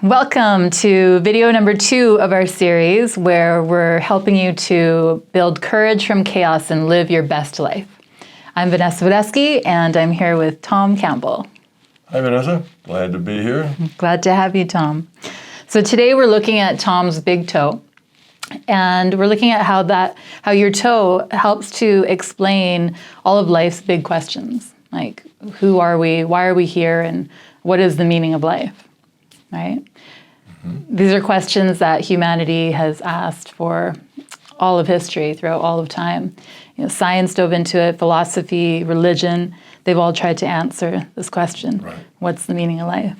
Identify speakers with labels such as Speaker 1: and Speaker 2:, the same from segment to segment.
Speaker 1: Welcome to video number 2 of our series where we're helping you to build courage from chaos and live your best life. I'm Vanessa Wideski and I'm here with Tom Campbell.
Speaker 2: Hi Vanessa, glad to be here.
Speaker 1: Glad to have you, Tom. So today we're looking at Tom's big toe, and we're looking at how your toe helps to explain all of life's big questions, like who are we, why are we here, and what is the meaning of life, right? Mm-hmm. These are questions that humanity has asked for all of history, throughout all of time. Science dove into it, philosophy, religion, they've all tried to answer this question.
Speaker 2: Right.
Speaker 1: What's the meaning of life?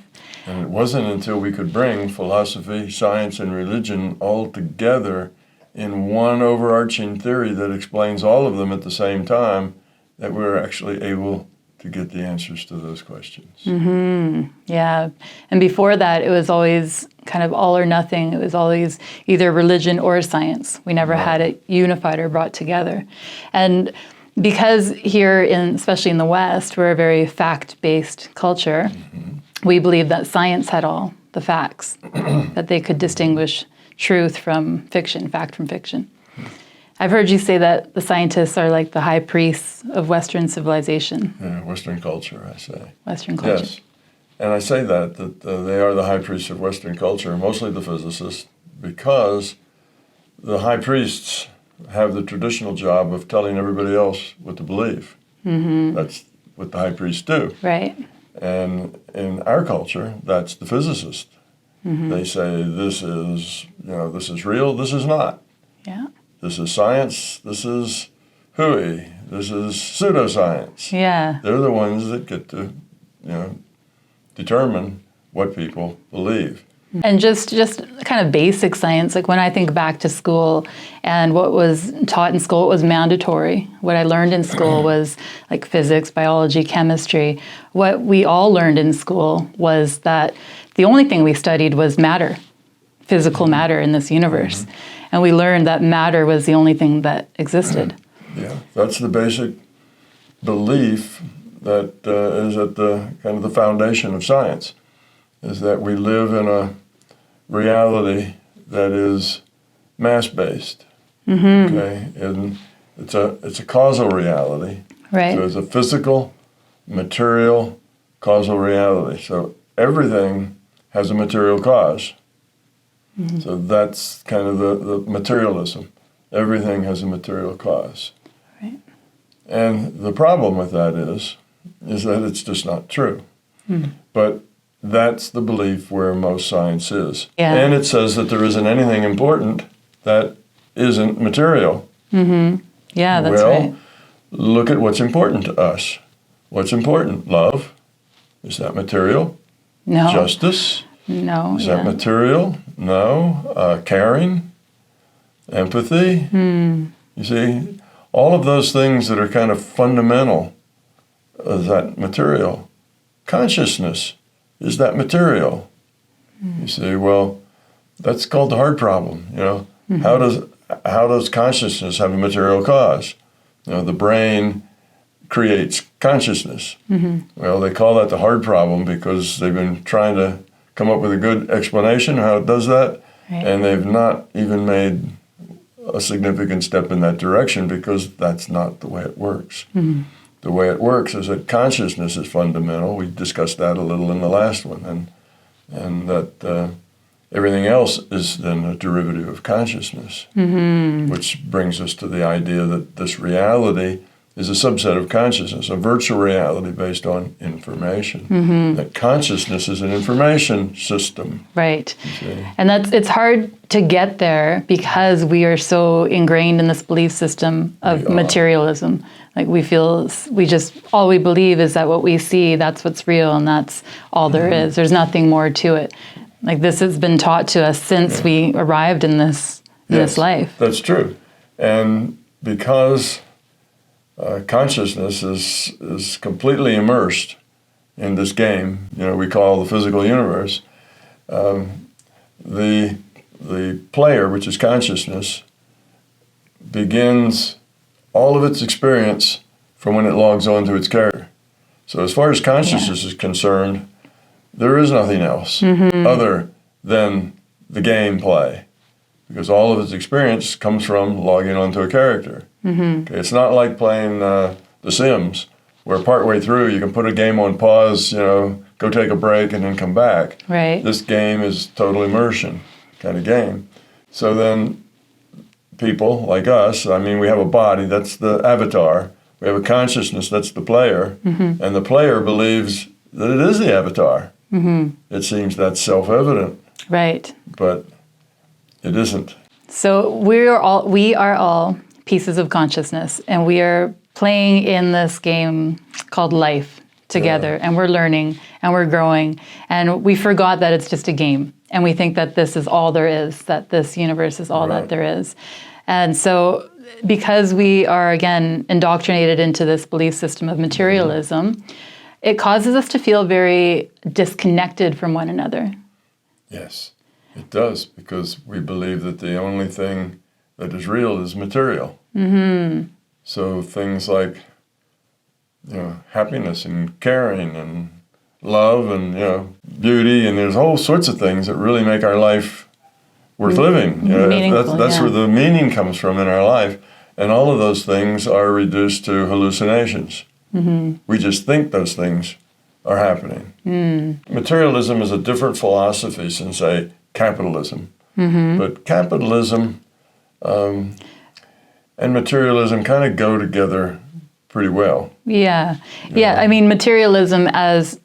Speaker 2: And it wasn't until we could bring philosophy, science, and religion all together in one overarching theory that explains all of them at the same time that we were actually able to get the answers to those questions.
Speaker 1: Mm-hmm. Yeah. And before that, it was always kind of all or nothing. It was always either religion or science. We never had it unified or brought together. And because here, especially in the West, we're a very fact-based culture, we believe that science had all the facts, that they could distinguish truth from fiction, fact from fiction. I've heard you say that the scientists are like the high priests of Western civilization.
Speaker 2: Yeah, Western culture, I say.
Speaker 1: Western culture.
Speaker 2: Yes. And I say that they are the high priests of Western culture, mostly the physicists, because the high priests have the traditional job of telling everybody else what to believe. Mm-hmm. That's what the high priests do.
Speaker 1: Right.
Speaker 2: And in our culture, that's the physicist. Mm-hmm. They say this is real, this is not.
Speaker 1: Yeah.
Speaker 2: This is science, this is hooey, this is pseudoscience.
Speaker 1: Yeah.
Speaker 2: They're the ones that get to, determine what people believe.
Speaker 1: And just kind of basic science, like when I think back to school and what was taught in school, it was mandatory. What I learned in school was like physics, biology, chemistry. What we all learned in school was that the only thing we studied was matter, physical matter in this universe. Mm-hmm. And we learned that matter was the only thing that existed.
Speaker 2: Yeah, that's the basic belief that is at the kind of the foundation of science, is that we live in a reality that is mass-based. Mm-hmm. Okay, and it's a causal reality.
Speaker 1: Right.
Speaker 2: So it's a physical, material, causal reality. So everything has a material cause. Mm-hmm. So that's kind of the materialism. Everything has a material cause.
Speaker 1: Right.
Speaker 2: And the problem with that is that it's just not true. Mm. But that's the belief where most science is. Yeah. And it says that there isn't anything important that isn't material.
Speaker 1: Mm-hmm. Yeah, that's right.
Speaker 2: Well, look at what's important to us. What's important? Love. Is that material?
Speaker 1: No.
Speaker 2: Justice?
Speaker 1: No.
Speaker 2: Is that material? No. Caring? Empathy? You see, all of those things that are kind of fundamental, is that material? Consciousness, is that material? You see, well, that's called the heart problem. Mm-hmm. How does consciousness have a material cause? The brain creates consciousness. Mm-hmm. Well, they call that the heart problem because they've been trying to come up with a good explanation of how it does that, right. And they've not even made a significant step in that direction because that's not the way it works. Mm-hmm. The way it works is that consciousness is fundamental. We discussed that a little in the last one, and that everything else is then a derivative of consciousness, mm-hmm. which brings us to the idea that this reality is a subset of consciousness, a virtual reality based on information. Mm-hmm. That consciousness is an information system.
Speaker 1: Right. And it's hard to get there because we are so ingrained in this belief system of materialism. Like all we believe is that what we see, that's what's real, and that's all there is. There's nothing more to it. Like this has been taught to us since we arrived in this life.
Speaker 2: That's true. And because consciousness is completely immersed in this game, we call the physical universe. The player, which is consciousness, begins all of its experience from when it logs on to its character. So as far as consciousness is concerned, there is nothing else other than the gameplay, because all of its experience comes from logging onto a character. Okay, it's not like playing The Sims, where partway through you can put a game on pause, go take a break and then come back.
Speaker 1: Right.
Speaker 2: This game is total immersion kind of game. So then people like us, we have a body, that's the avatar. We have a consciousness, that's the player. And the player believes that it is the avatar. It seems that's self-evident.
Speaker 1: Right.
Speaker 2: But it isn't.
Speaker 1: So we are all pieces of consciousness, and we are playing in this game called life together, and we're learning and we're growing, and we forgot that it's just a game, and we think that this is all there is, that this universe is all that there is. And so because we are, again, indoctrinated into this belief system of materialism, it causes us to feel very disconnected from one another.
Speaker 2: Yes, it does, because we believe that the only thing that is real is material. So things like, happiness and caring and love and, beauty, and there's all sorts of things that really make our life worth living. That's where the meaning comes from in our life. And all of those things are reduced to hallucinations. We just think those things are happening. Materialism is a different philosophy than, say, capitalism. But capitalism and materialism kind of go together pretty well.
Speaker 1: Yeah. Materialism as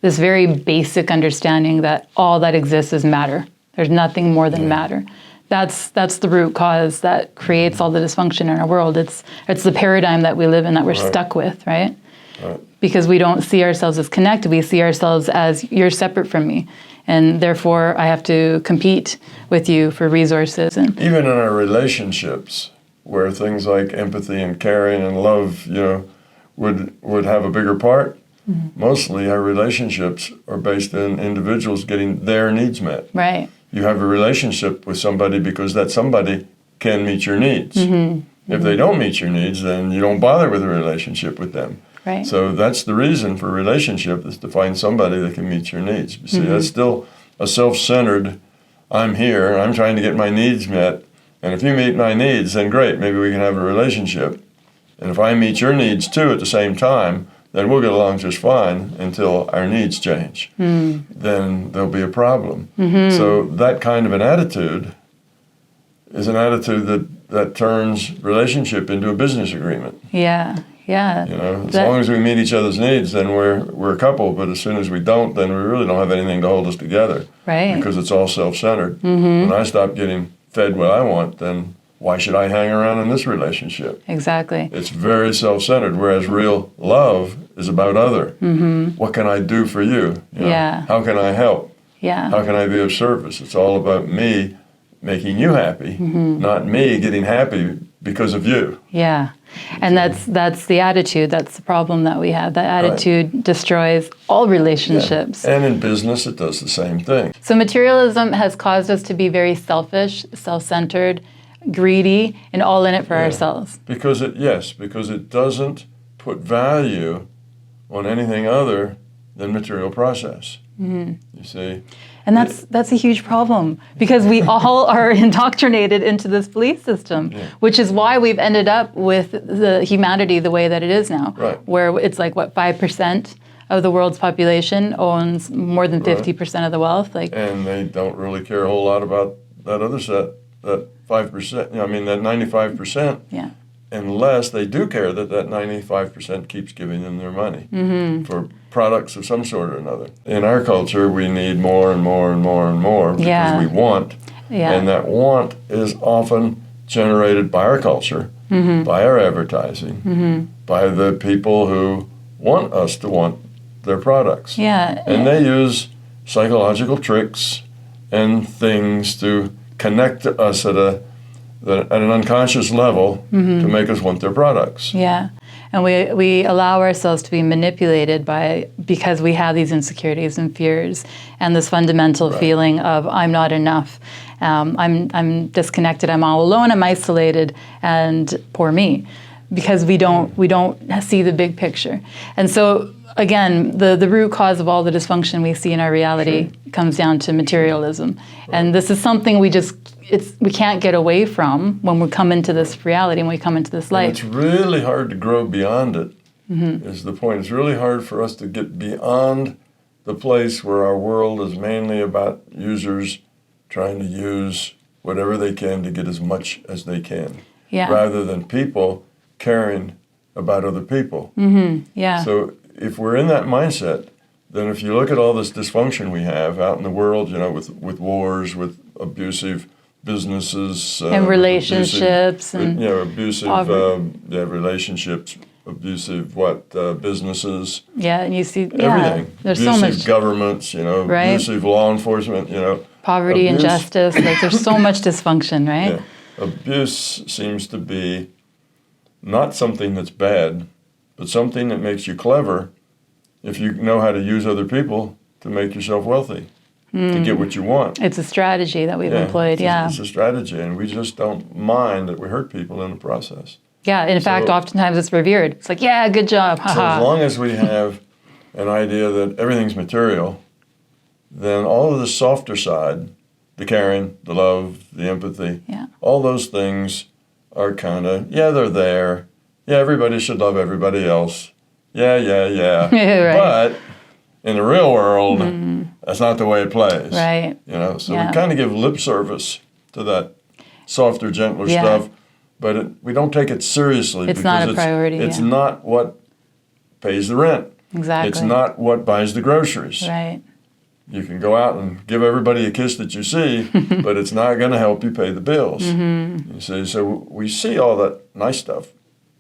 Speaker 1: this very basic understanding that all that exists is matter. There's nothing more than matter. That's the root cause that creates all the dysfunction in our world. It's the paradigm that we live in that we're stuck with, right? Because we don't see ourselves as connected. We see ourselves as, you're separate from me, and therefore I have to compete with you for resources. And
Speaker 2: even in our relationships, where things like empathy and caring and love, would have a bigger part, mostly our relationships are based on individuals getting their needs met.
Speaker 1: Right.
Speaker 2: You have a relationship with somebody because that somebody can meet your needs. If they don't meet your needs, then you don't bother with a relationship with them.
Speaker 1: Right.
Speaker 2: So that's the reason for a relationship, is to find somebody that can meet your needs. You see, that's still a self-centered, I'm here, I'm trying to get my needs met, and if you meet my needs, then great, maybe we can have a relationship. And if I meet your needs too at the same time, then we'll get along just fine until our needs change. Then there'll be a problem. So that kind of an attitude is an attitude that turns relationship into a business agreement.
Speaker 1: Yeah.
Speaker 2: As long as we meet each other's needs, then we're a couple. But as soon as we don't, then we really don't have anything to hold us together.
Speaker 1: Right.
Speaker 2: Because it's all self-centered. When I stop getting fed what I want, then why should I hang around in this relationship?
Speaker 1: Exactly.
Speaker 2: It's very self-centered, whereas real love is about other. What can I do for you? How can I help? How can I be of service? It's all about me making you happy, not me getting happy because of you.
Speaker 1: Yeah. And that's the attitude. That's the problem that we have. That attitude destroys all relationships.
Speaker 2: And in business, it does the same thing.
Speaker 1: So materialism has caused us to be very selfish, self-centered, greedy, and all in it for ourselves.
Speaker 2: Because it doesn't put value on anything other than material process. You see?
Speaker 1: And that's a huge problem, because we all are indoctrinated into this belief system, which is why we've ended up with the humanity the way that it is now, where it's like, 5% of the world's population owns more than 50% of the wealth.
Speaker 2: And they don't really care a whole lot about that other set, that 5%, that 95%.
Speaker 1: Yeah.
Speaker 2: Unless they do care that 95% keeps giving them their money for products of some sort or another. In our culture, we need more and more and more and more because we want. And that want is often generated by our culture, by our advertising, by the people who want us to want their products. And they use psychological tricks and things to connect to us at an unconscious level to make us want their products.
Speaker 1: Yeah, and we allow ourselves to be manipulated because we have these insecurities and fears and this fundamental feeling of I'm not enough, I'm disconnected, I'm all alone, I'm isolated, and poor me, because we don't see the big picture. And so again, the root cause of all the dysfunction we see in our reality comes down to materialism. And this is something we can't get away from when we come into this reality, when we come into this life.
Speaker 2: And it's really hard to grow beyond it, is the point. It's really hard for us to get beyond the place where our world is mainly about users trying to use whatever they can to get as much as they can, rather than people caring about other people.
Speaker 1: Yeah.
Speaker 2: So if we're in that mindset, then if you look at all this dysfunction we have out in the world, with wars, with abusive businesses,
Speaker 1: and relationships,
Speaker 2: abusive relationships, abusive businesses.
Speaker 1: Yeah, and you see
Speaker 2: everything.
Speaker 1: There's
Speaker 2: abusive
Speaker 1: so much
Speaker 2: governments, abusive law enforcement,
Speaker 1: poverty, injustice. Like there's so much dysfunction, right?
Speaker 2: Yeah. Abuse seems to be not something that's bad, but something that makes you clever if you know how to use other people to make yourself wealthy, to get what you want.
Speaker 1: It's a strategy that we've employed,
Speaker 2: It's a strategy, and we just don't mind that we hurt people in the process.
Speaker 1: Yeah, in fact, oftentimes it's revered. It's like, yeah, good job, haha.
Speaker 2: So as long as we have an idea that everything's material, then all of the softer side, the caring, the love, the empathy, all those things are kind of, they're there. Yeah, everybody should love everybody else. Yeah.
Speaker 1: Right.
Speaker 2: But in the real world, that's not the way it plays.
Speaker 1: Right.
Speaker 2: So we kind of give lip service to that softer, gentler stuff, but we don't take it seriously.
Speaker 1: It's not a priority.
Speaker 2: It's not what pays the rent.
Speaker 1: Exactly.
Speaker 2: It's not what buys the groceries.
Speaker 1: Right.
Speaker 2: You can go out and give everybody a kiss that you see, but it's not going to help you pay the bills. You see, so we see all that nice stuff,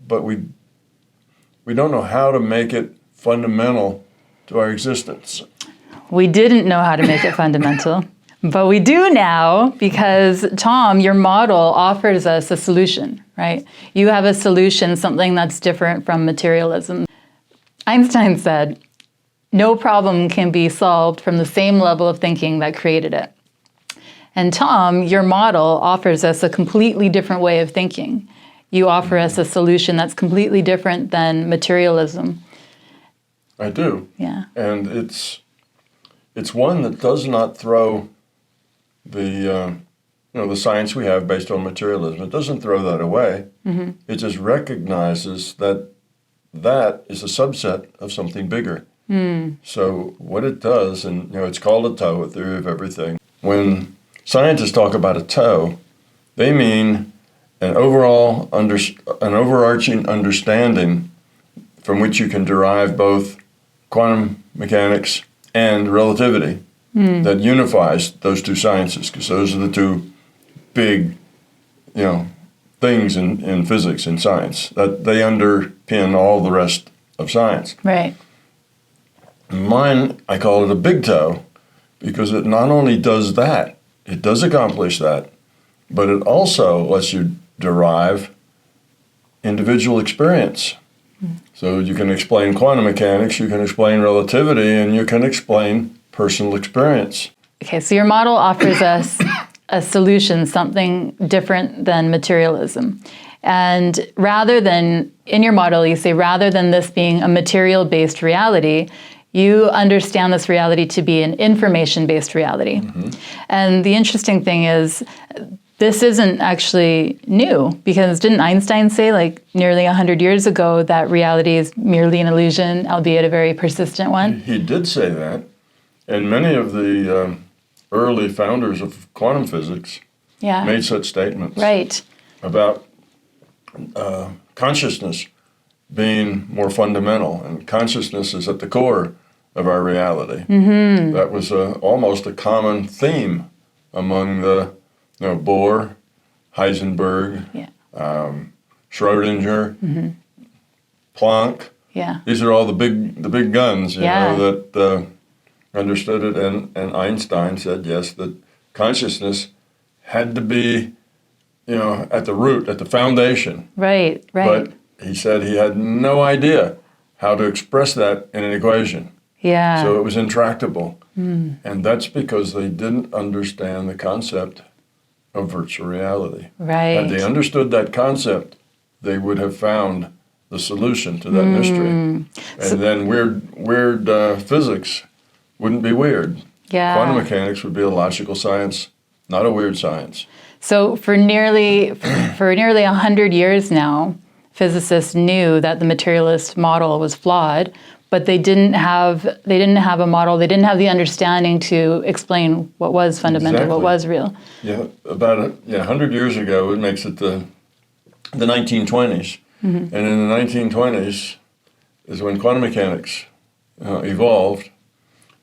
Speaker 2: but we don't know how to make it fundamental to our existence.
Speaker 1: We didn't know how to make it fundamental, but we do now because, Tom, your model offers us a solution, right? You have a solution, something that's different from materialism. Einstein said, no problem can be solved from the same level of thinking that created it. And Tom, your model offers us a completely different way of thinking. You offer us a solution that's completely different than materialism.
Speaker 2: I do.
Speaker 1: Yeah.
Speaker 2: And it's one that does not throw the science we have based on materialism. It doesn't throw that away. It just recognizes that is a subset of something bigger. So what it does, and it's called a T.O.E, a theory of everything. When scientists talk about a T.O.E, they mean an overarching understanding from which you can derive both quantum mechanics and relativity that unifies those two sciences, because those are the two big, things in physics and science that they underpin all the rest of science.
Speaker 1: Right.
Speaker 2: Mine, I call it a big T.O.E because it not only does that, it does accomplish that, but it also lets you derive individual experience. So you can explain quantum mechanics, you can explain relativity, and you can explain personal experience.
Speaker 1: Okay, so your model offers us a solution, something different than materialism. And in your model, you say, rather than this being a material-based reality, you understand this reality to be an information-based reality. And the interesting thing is, this isn't actually new, because didn't Einstein say, nearly 100 years ago, that reality is merely an illusion, albeit a very persistent one?
Speaker 2: He did say that, and many of the early founders of quantum physics made such statements about consciousness being more fundamental, and consciousness is at the core of our reality. That was almost a common theme among the Bohr, Heisenberg, Schrodinger, Planck. These are all the big guns, that understood it. And Einstein said, yes, that consciousness had to be, at the root, at the foundation.
Speaker 1: Right.
Speaker 2: But he said he had no idea how to express that in an equation. So it was intractable. And that's because they didn't understand the concept of virtual reality. Had they understood that concept, they would have found the solution to that mystery. And then weird physics wouldn't be weird.
Speaker 1: Yeah.
Speaker 2: Quantum mechanics would be a logical science, not a weird science.
Speaker 1: So for nearly 100 years now, physicists knew that the materialist model was flawed, but they didn't have a model. They didn't have the understanding to explain what was fundamental,
Speaker 2: Exactly.
Speaker 1: what was real.
Speaker 2: Yeah, about 100 years ago, it makes it the 1920s. And in the 1920s is when quantum mechanics evolved,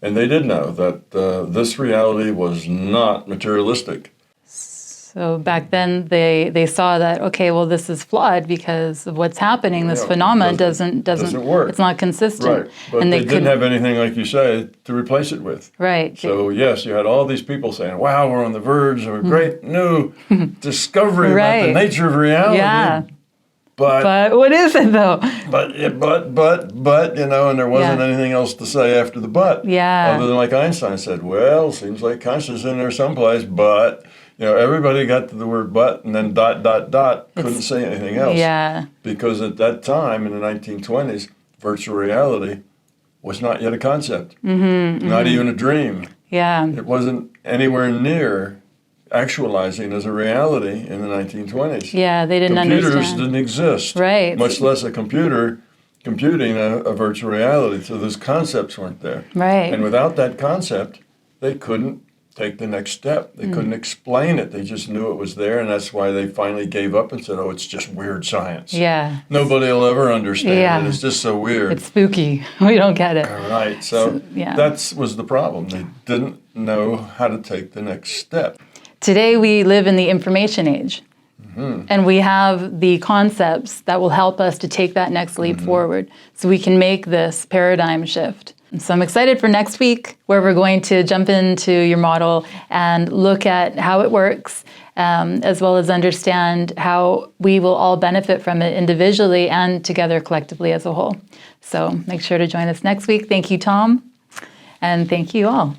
Speaker 2: and they did know that this reality was not materialistic.
Speaker 1: So back then they saw that, okay, well, this is flawed because of what's happening. This phenomena doesn't
Speaker 2: work.
Speaker 1: It's not consistent.
Speaker 2: Right, but
Speaker 1: and
Speaker 2: they didn't have anything, like you say, to replace it with.
Speaker 1: Right.
Speaker 2: So yes, you had all these people saying, wow, we're on the verge of a great new discovery about the nature of reality.
Speaker 1: Yeah.
Speaker 2: But
Speaker 1: what is it though?
Speaker 2: But, and there wasn't anything else to say after the but.
Speaker 1: Yeah.
Speaker 2: Other than like Einstein said, well, seems like consciousness in there someplace, but, everybody got to the word but and then ... couldn't say anything else.
Speaker 1: Yeah.
Speaker 2: Because at that time, in the 1920s, virtual reality was not yet a concept. Not even a dream.
Speaker 1: Yeah.
Speaker 2: It wasn't anywhere near actualizing as a reality in the 1920s.
Speaker 1: Yeah, they didn't
Speaker 2: Computers
Speaker 1: understand.
Speaker 2: didn't exist.
Speaker 1: Right.
Speaker 2: Much less a computer computing a virtual reality. So those concepts weren't there.
Speaker 1: Right.
Speaker 2: And without that concept, they couldn't take the next step. They couldn't explain it. They just knew it was there, and that's why they finally gave up and said, oh, it's just weird science.
Speaker 1: Yeah.
Speaker 2: Nobody will ever understand it. It's just so weird.
Speaker 1: It's spooky. We don't get it.
Speaker 2: Right. So that was the problem. They didn't know how to take the next step.
Speaker 1: Today we live in the information age. And we have the concepts that will help us to take that next leap forward so we can make this paradigm shift. And so I'm excited for next week, where we're going to jump into your model and look at how it works, as well as understand how we will all benefit from it individually and together collectively as a whole. So make sure to join us next week. Thank you, Tom, and thank you all.